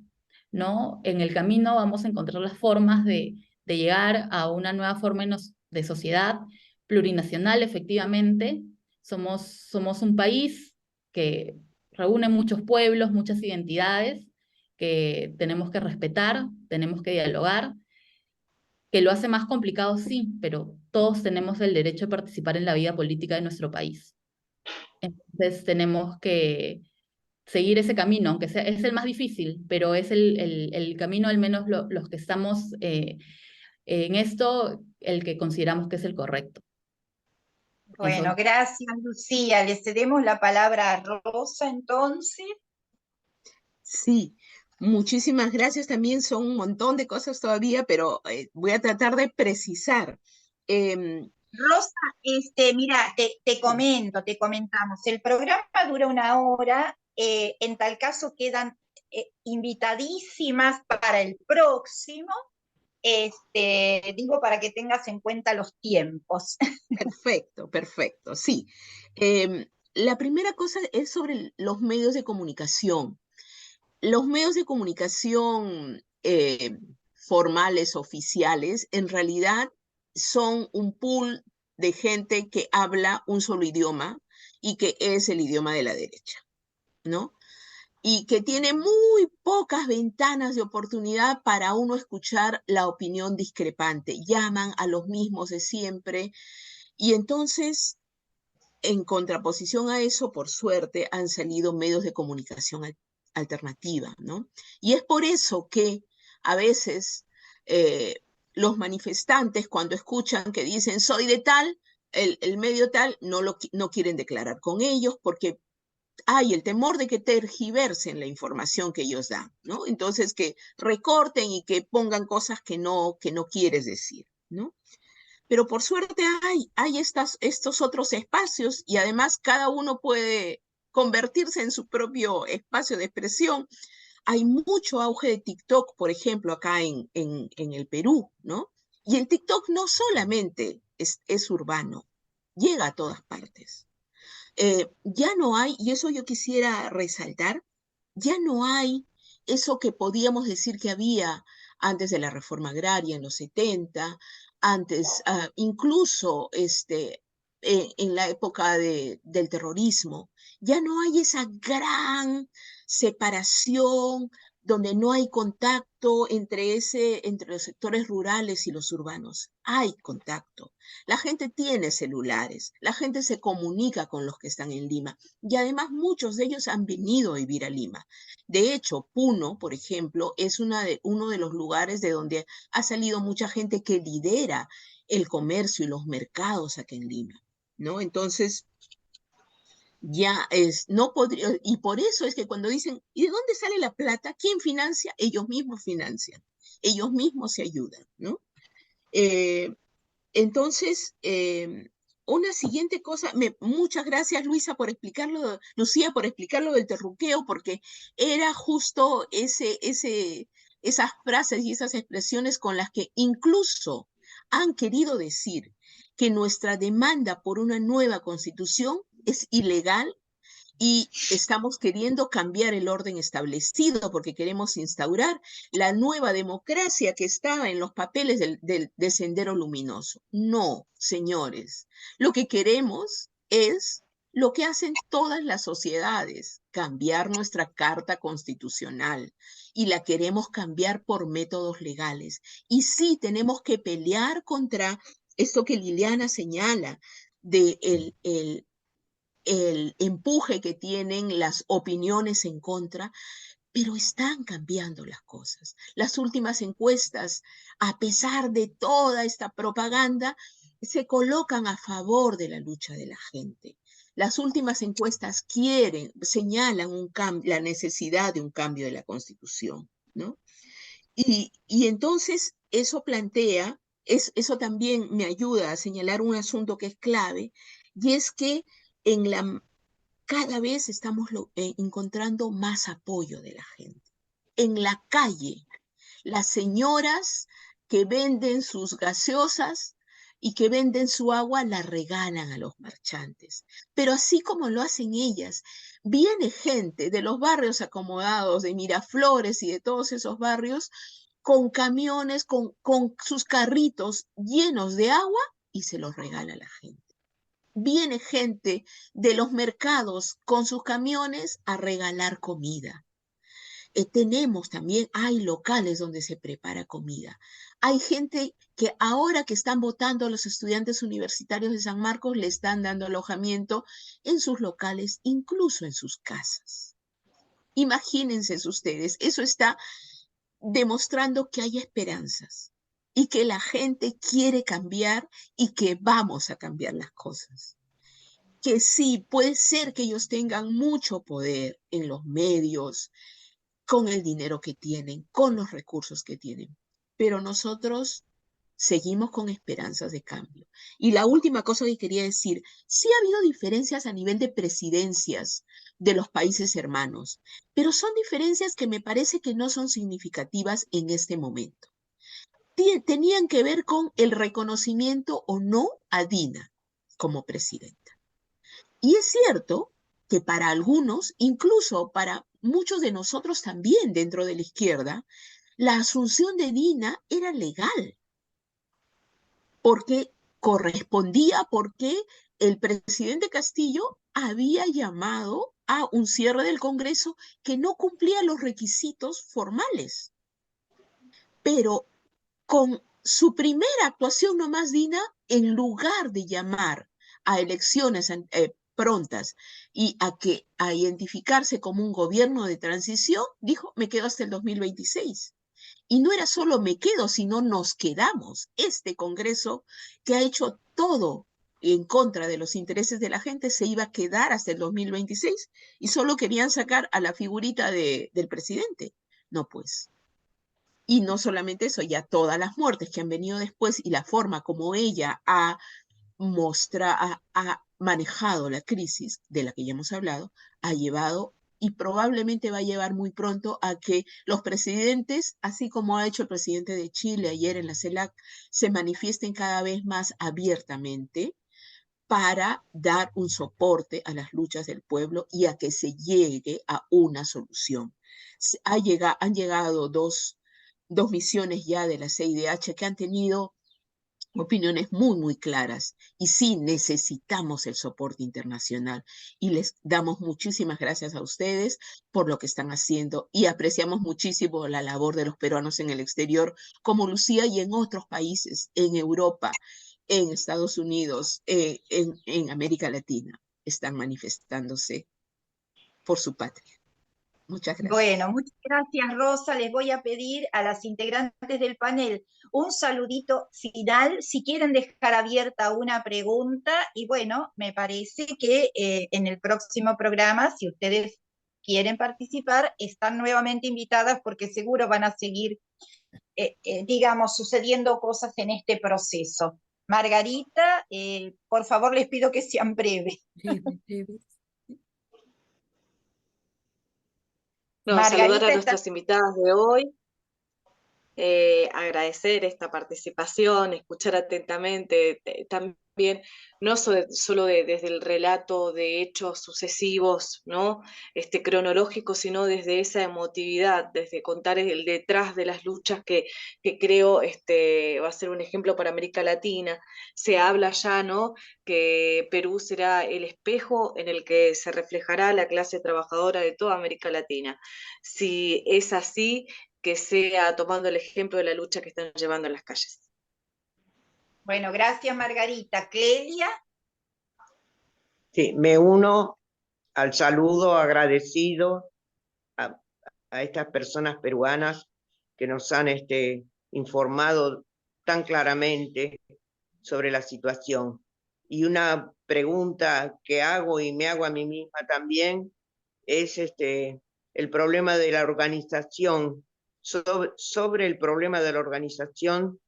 ¿no? En el camino vamos a encontrar las formas de llegar a una nueva forma de sociedad plurinacional, efectivamente. Somos un país que reúne muchos pueblos, muchas identidades, que tenemos que respetar, tenemos que dialogar, que lo hace más complicado, sí, pero todos tenemos el derecho de participar en la vida política de nuestro país. Entonces tenemos que seguir ese camino, aunque sea, es el más difícil, pero es el camino, al menos los que estamos en esto, el que consideramos que es el correcto.
Bueno, gracias, Lucía. Le cedemos la palabra a Rosa, entonces.
Sí, muchísimas gracias. También son un montón de cosas todavía, pero voy a tratar de precisar.
Rosa, mira, te comentamos. El programa dura 1 hora. En tal caso quedan invitadísimas para el próximo. Digo para que tengas en cuenta los tiempos.
Perfecto, perfecto, sí. La primera cosa es sobre los medios de comunicación. Los medios de comunicación formales, oficiales, en realidad son un pool de gente que habla un solo idioma y que es el idioma de la derecha, ¿no? Y que tiene muy pocas ventanas de oportunidad para uno escuchar la opinión discrepante. Llaman a los mismos de siempre y entonces, en contraposición a eso, por suerte, han salido medios de comunicación alternativa, ¿no? Y es por eso que a veces los manifestantes, cuando escuchan que dicen soy de tal, el medio tal, no quieren declarar con ellos porque hay el temor de que tergiversen la información que ellos dan, ¿no? Entonces que recorten y que pongan cosas que no quieres decir, ¿no? Pero por suerte hay estos otros espacios y además cada uno puede convertirse en su propio espacio de expresión. Hay mucho auge de TikTok, por ejemplo, acá en el Perú, ¿no? Y el TikTok no solamente es urbano, llega a todas partes. Ya no hay, y eso yo quisiera resaltar, ya no hay eso que podíamos decir que había antes de la reforma agraria en los 70, antes, incluso en la época del terrorismo. Ya no hay esa gran separación donde no hay contacto entre los sectores rurales y los urbanos. Hay contacto. La gente tiene celulares, la gente se comunica con los que están en Lima y además muchos de ellos han venido a vivir a Lima. De hecho, Puno, por ejemplo, es uno de los lugares de donde ha salido mucha gente que lidera el comercio y los mercados acá en Lima, ¿no? Entonces, no podría, y por eso es que cuando dicen, ¿y de dónde sale la plata? ¿Quién financia? Ellos mismos financian, ellos mismos se ayudan, ¿no? Entonces, una siguiente cosa, muchas gracias Lucía por explicarlo del terruqueo, porque era justo esas frases y esas expresiones con las que incluso han querido decir que nuestra demanda por una nueva constitución es ilegal y estamos queriendo cambiar el orden establecido porque queremos instaurar la nueva democracia que estaba en los papeles del Sendero Luminoso. No, señores, lo que queremos es lo que hacen todas las sociedades, cambiar nuestra carta constitucional y la queremos cambiar por métodos legales. Y sí, tenemos que pelear contra esto que Liliana señala de el empuje que tienen las opiniones en contra, pero están cambiando las cosas. Las últimas encuestas, a pesar de toda esta propaganda, se colocan a favor de la lucha de la gente. Las últimas encuestas señalan la necesidad de un cambio de la Constitución, ¿no? Y entonces eso plantea, eso también me ayuda a señalar un asunto que es clave, y es que cada vez estamos encontrando más apoyo de la gente. En la calle, las señoras que venden sus gaseosas y que venden su agua la regalan a los marchantes. Pero así como lo hacen ellas, viene gente de los barrios acomodados, de Miraflores y de todos esos barrios, con camiones, con sus carritos llenos de agua y se los regala a la gente. Viene gente de los mercados con sus camiones a regalar comida. Tenemos también, hay locales donde se prepara comida. Hay gente que ahora que están votando a los estudiantes universitarios de San Marcos, le están dando alojamiento en sus locales, incluso en sus casas. Imagínense ustedes, eso está demostrando que hay esperanzas y que la gente quiere cambiar y que vamos a cambiar las cosas. Que sí, puede ser que ellos tengan mucho poder en los medios, con el dinero que tienen, con los recursos que tienen, pero nosotros seguimos con esperanzas de cambio. Y la última cosa que quería decir, sí ha habido diferencias a nivel de presidencias de los países hermanos, pero son diferencias que me parece que no son significativas en este momento. Tenían que ver con el reconocimiento o no a Dina como presidenta. Y es cierto que para algunos, incluso para muchos de nosotros también dentro de la izquierda, la asunción de Dina era legal, porque correspondía, porque el presidente Castillo había llamado a un cierre del Congreso que no cumplía los requisitos formales. Pero con su primera actuación nomás, Dina, en lugar de llamar a elecciones prontas y a identificarse como un gobierno de transición, dijo, me quedo hasta el 2026. Y no era solo me quedo, sino nos quedamos. Este Congreso que ha hecho todo en contra de los intereses de la gente se iba a quedar hasta el 2026 y solo querían sacar a la figurita del presidente. No, pues. Y no solamente eso, ya todas las muertes que han venido después y la forma como ella ha manejado la crisis de la que ya hemos hablado, ha llevado y probablemente va a llevar muy pronto a que los presidentes, así como ha hecho el presidente de Chile ayer en la CELAC, se manifiesten cada vez más abiertamente para dar un soporte a las luchas del pueblo y a que se llegue a una solución. Han llegado dos misiones ya de la CIDH que han tenido opiniones muy claras y sí necesitamos el soporte internacional y les damos muchísimas gracias a ustedes por lo que están haciendo y apreciamos muchísimo la labor de los peruanos en el exterior como Lucía y en otros países, en Europa, en Estados Unidos, en América Latina, están manifestándose por su patria. Muchas gracias.
Bueno, muchas gracias, Rosa. Les voy a pedir a las integrantes del panel un saludito final, si quieren dejar abierta una pregunta. Y bueno, me parece que en el próximo programa, si ustedes quieren participar, están nuevamente invitadas porque seguro van a seguir, digamos, sucediendo cosas en este proceso. Margarita, por favor, les pido que sean breves.
No, saludar a nuestras invitadas de hoy, agradecer esta participación, escuchar atentamente, también, no solo desde el relato de hechos sucesivos, ¿no? Cronológicos, sino desde esa emotividad, desde contar el detrás de las luchas que creo va a ser un ejemplo para América Latina. Se habla ya, ¿no?, que Perú será el espejo en el que se reflejará la clase trabajadora de toda América Latina. Si es así, que sea tomando el ejemplo de la lucha que están llevando en las calles.
Bueno, gracias, Margarita. Clelia.
Sí, me uno al saludo agradecido a estas personas peruanas que nos han informado tan claramente sobre la situación. Y una pregunta que hago y me hago a mí misma también es el problema de la organización sobre el problema de la organización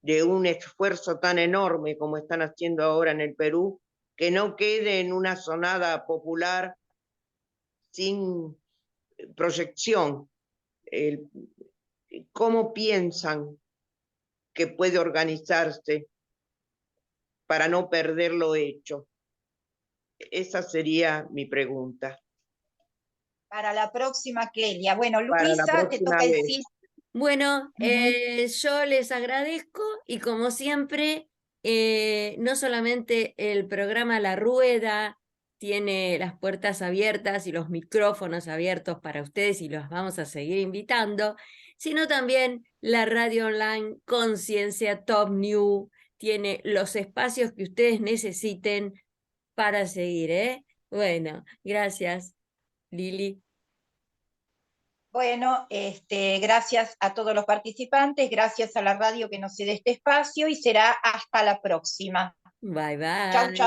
de un esfuerzo tan enorme como están haciendo ahora en el Perú, que no quede en una sonada popular sin proyección. ¿Cómo piensan que puede organizarse para no perder lo hecho? Esa sería mi pregunta.
Para la próxima, Clelia. Bueno,
Para la
Luisa, te
próxima
toca el
vez.
sí.
Bueno, yo les agradezco y como siempre, no solamente el programa La Rueda tiene las puertas abiertas y los micrófonos abiertos para ustedes y los vamos a seguir invitando, sino también la radio online Conciencia Top New tiene los espacios que ustedes necesiten para seguir, ¿eh? Bueno, gracias, Lili.
Bueno, gracias a todos los participantes, gracias a la radio que nos cede este espacio y será hasta la próxima.
Bye, bye.
Chau, chau.